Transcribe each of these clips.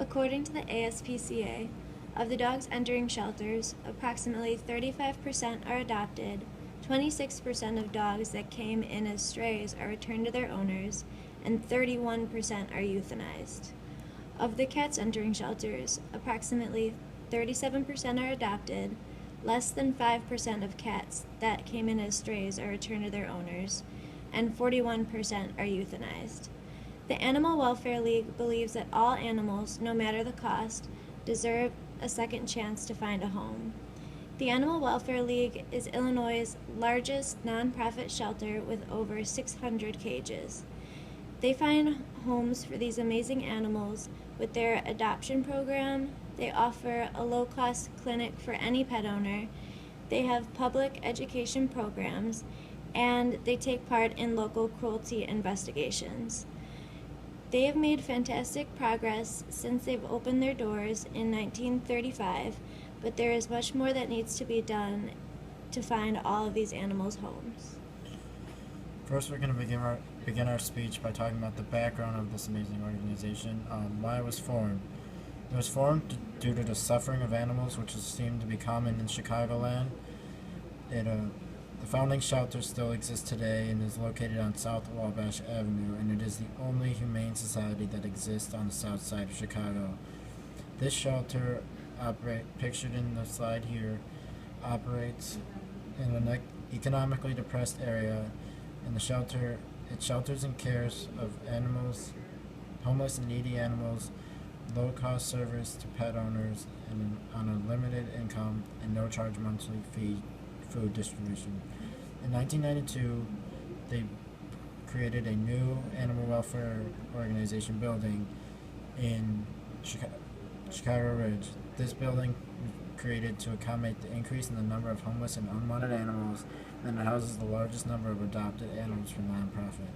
According to the ASPCA, of the dogs entering shelters, approximately 35% are adopted, 26% of dogs that came in as strays are returned to their owners, and 31% are euthanized. Of the cats entering shelters, approximately 37% are adopted, less than 5% of cats that came in as strays are returned to their owners, and 41% are euthanized. The Animal Welfare League believes that all animals, no matter the cost, deserve a second chance to find a home. The Animal Welfare League is Illinois' largest nonprofit shelter with over 600 cages. They find homes for these amazing animals with their adoption program. They offer a low-cost clinic for any pet owner. They have public education programs, and they take part in local cruelty investigations. They have made fantastic progress since they've opened their doors in 1935, but there is much more that needs to be done to find all of these animals homes. First, we're going to begin our speech by talking about the background of this amazing organization, why it was formed. It was formed due to the suffering of animals, which seemed to be common in Chicagoland. The founding shelter still exists today and is located on South Wabash Avenue, and it is the only humane society that exists on the south side of Chicago. This shelter, pictured in the slide here, operates in an economically depressed area, and it shelters and cares of animals, homeless and needy animals, low-cost service to pet owners, and on a limited income and no-charge monthly fee food distribution. In 1992, they created a new animal welfare organization building in Chicago Ridge. This building was created to accommodate the increase in the number of homeless and unwanted animals, and it houses the largest number of adopted animals for nonprofit.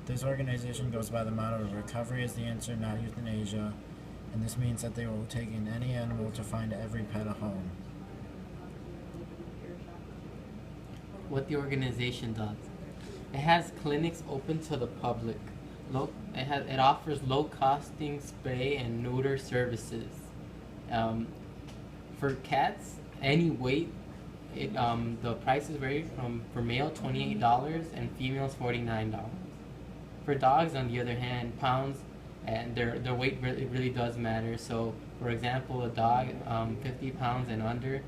This organization goes by the motto of recovery is the answer, not euthanasia, and this means that they will take in any animal to find every pet a home. What the organization does. It has clinics open to the public. It offers low-costing spay and neuter services. For cats, any weight, the prices vary for male $28 and females $49. For dogs, on the other hand, pounds and their weight really does matter. So, for example, a dog 50 pounds and under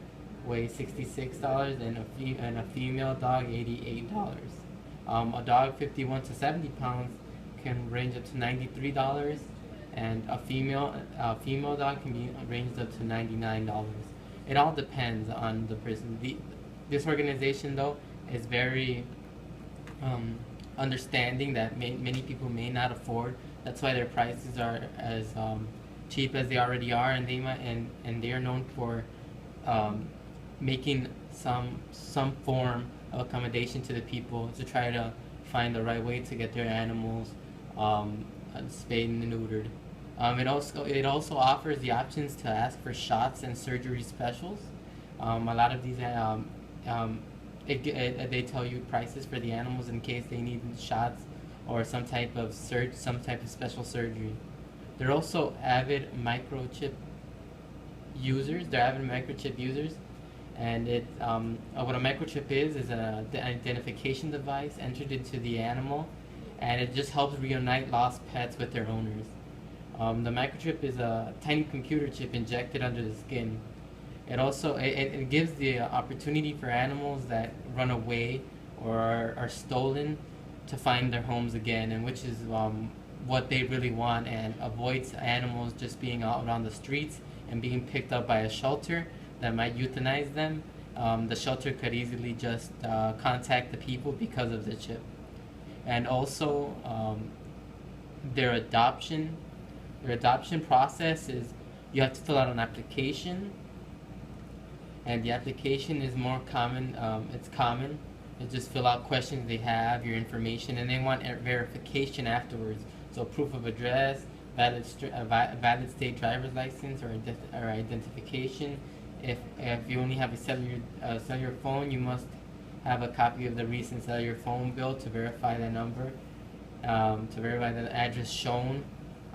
weighs $66, and a female dog $88. A dog 51 to 70 pounds can range up to $93, and a female dog can be ranged up to $99. It all depends on the person. This organization, though, is very understanding that many people may not afford. That's why their prices are as cheap as they already are, and they are known for making some form of accommodation to the people to try to find the right way to get their animals spayed and neutered. It also offers the options to ask for shots and surgery specials. A lot of these they tell you prices for the animals in case they need shots or some type of special surgery. They're also avid microchip users. And what a microchip is an identification device entered into the animal, and it just helps reunite lost pets with their owners. The microchip is a tiny computer chip injected under the skin. It gives the opportunity for animals that run away or are stolen to find their homes again, and which is what they really want, and avoids animals just being out on the streets and being picked up by a shelter that might euthanize them. The shelter could easily just contact the people because of the chip. And also their adoption process is you have to fill out an application, and the application is more common. It's common. You just fill out questions they have, your information, and they want verification afterwards. So proof of address, valid state driver's license, or identification. If you only have a cellular phone, you must have a copy of the recent cellular phone bill to verify the number, to verify the address shown.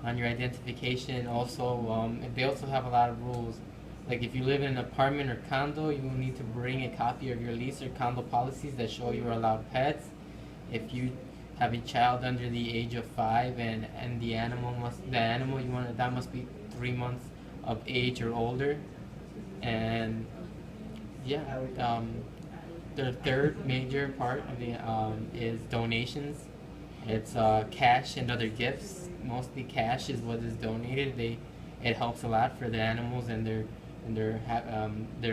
on your identification. Also, they also have a lot of rules. Like if you live in an apartment or condo, you will need to bring a copy of your lease or condo policies that show you are allowed pets. If you have a child under the age of 5 and the animal you want that must be 3 months of age or older. And yeah, the third major part of the is donations. It's cash and other gifts. Mostly cash is what is donated. It helps a lot for the animals and their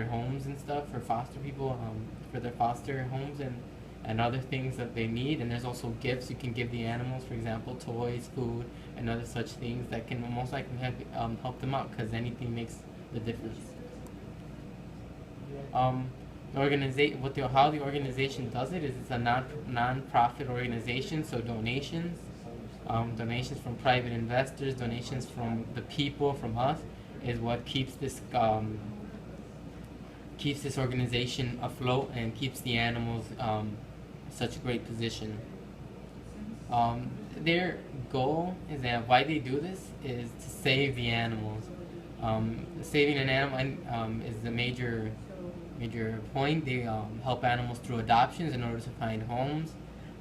homes and stuff for foster people, for their foster homes and other things that they need. And there's also gifts you can give the animals, for example, toys, food, and other such things that can most likely help them out because anything makes the difference. How the organization does it is it's a non-profit organization, so donations from private investors, donations from the people, from us, is what keeps this organization afloat and keeps the animals such a great position. Their goal is that why they do this is to save the animals. Saving an animal is the major point. They help animals through adoptions in order to find homes.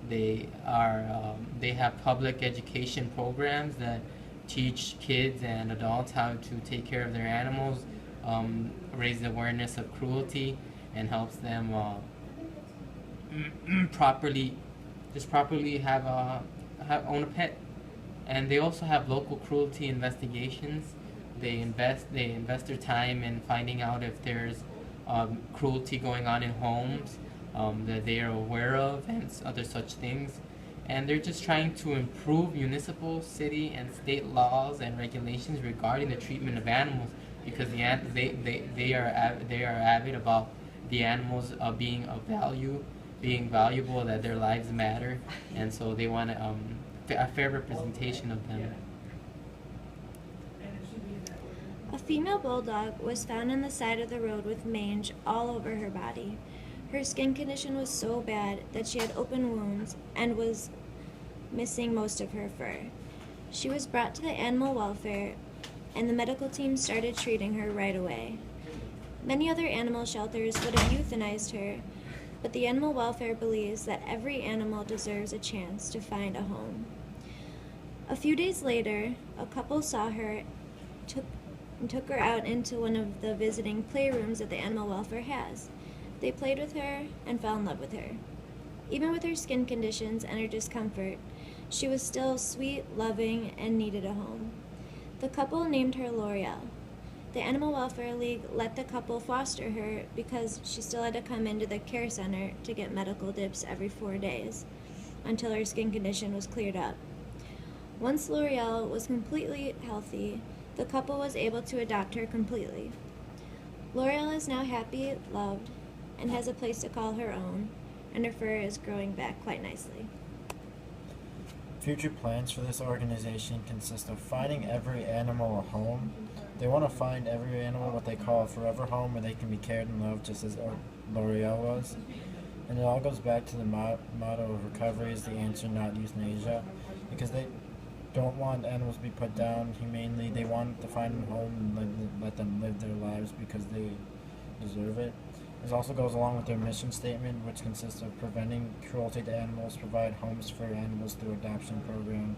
They have public education programs that teach kids and adults how to take care of their animals, raise the awareness of cruelty, and helps them properly own a pet. And they also have local cruelty investigations. They invest their time in finding out if there's cruelty going on in homes that they are aware of and other such things. And they're just trying to improve municipal, city, and state laws and regulations regarding the treatment of animals because they are avid about the animals being of value, being valuable, that their lives matter, and so they want a fair representation of them. A female bulldog was found on the side of the road with mange all over her body. Her skin condition was so bad that she had open wounds and was missing most of her fur. She was brought to the animal welfare, and the medical team started treating her right away. Many other animal shelters would have euthanized her, but the animal welfare believes that every animal deserves a chance to find a home. A few days later, a couple saw her and took her out into one of the visiting playrooms that the animal welfare has. They played with her and fell in love with her. Even with her skin conditions and her discomfort, she was still sweet, loving, and needed a home. The couple named her L'Oreal. The Animal Welfare League let the couple foster her because she still had to come into the care center to get medical dips every 4 days until her skin condition was cleared up. Once L'Oreal was completely healthy, the couple was able to adopt her completely. L'Oreal is now happy, loved, and has a place to call her own, and her fur is growing back quite nicely. Future plans for this organization consist of finding every animal a home. They want to find every animal what they call a forever home where they can be cared and loved just as L'Oreal was. And it all goes back to the motto of recovery is the answer, not euthanasia, because they don't want animals to be put down humanely. They want to find them home and let them live their lives because they deserve it. This also goes along with their mission statement, which consists of preventing cruelty to animals, provide homes for animals through adoption program,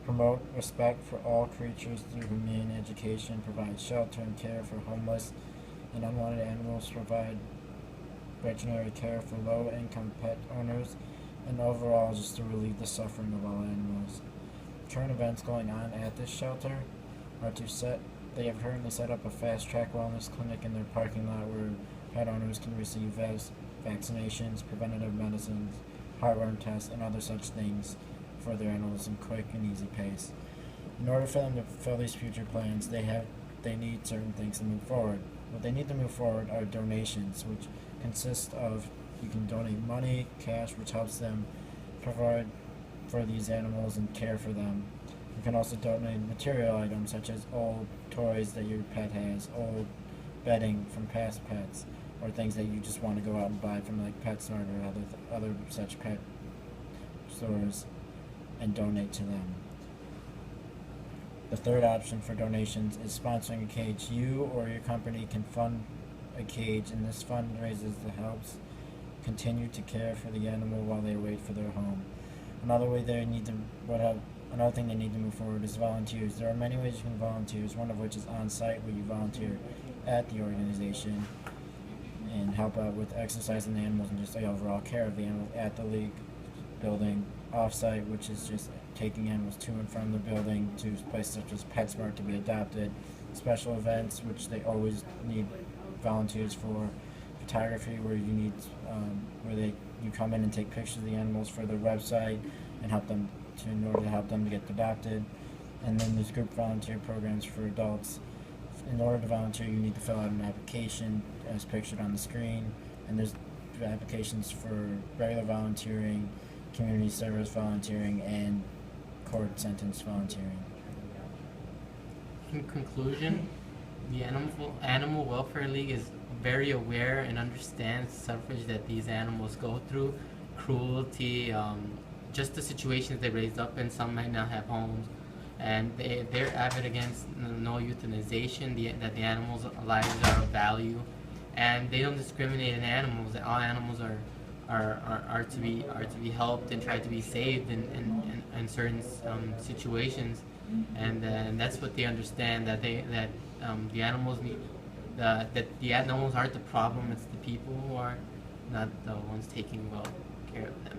promote respect for all creatures through humane education, provide shelter and care for homeless and unwanted animals, provide veterinary care for low-income pet owners, and overall just to relieve the suffering of all animals. Current events going on at this shelter are they have currently set up a fast-track wellness clinic in their parking lot where pet owners can receive vaccinations, preventative medicines, heartworm tests, and other such things for their animals in quick and easy pace. In order for them to fulfill these future plans, they need certain things to move forward. What they need to move forward are donations, which consist of you can donate money, cash, which helps them provide for these animals and care for them. You can also donate material items such as old toys that your pet has, old bedding from past pets, or things that you just want to go out and buy from like PetSmart or other such pet stores and donate to them. The third option for donations is sponsoring a cage. You or your company can fund a cage, and this fund raises the helps continue to care for the animal while they wait for their home. Another way they need to another thing they need to move forward is volunteers. There are many ways you can volunteer, one of which is on site, where you volunteer at the organization and help out with exercising the animals and just the overall care of the animals at the league building. Off-site, which is just taking animals to and from the building to places such as PetSmart to be adopted. Special events, which they always need volunteers for. Photography, where you need you come in and take pictures of the animals for their website and help them in order to help them to get adopted. And then there's group volunteer programs for adults. In order to volunteer, you need to fill out an application as pictured on the screen, and there's applications for regular volunteering, community service volunteering, and court sentence volunteering. In conclusion, the Animal Welfare League is very aware and understands suffrage that these animals go through, cruelty, just the situations they raised up in. Some might not have homes, and they're avid against no euthanization, that the animals' lives are of value, and they don't discriminate in animals. That all animals are to be helped and try to be saved in certain situations, and that's what they understand, that the animals need. That the animals aren't the problem, it's the people who are not the ones taking well care of them.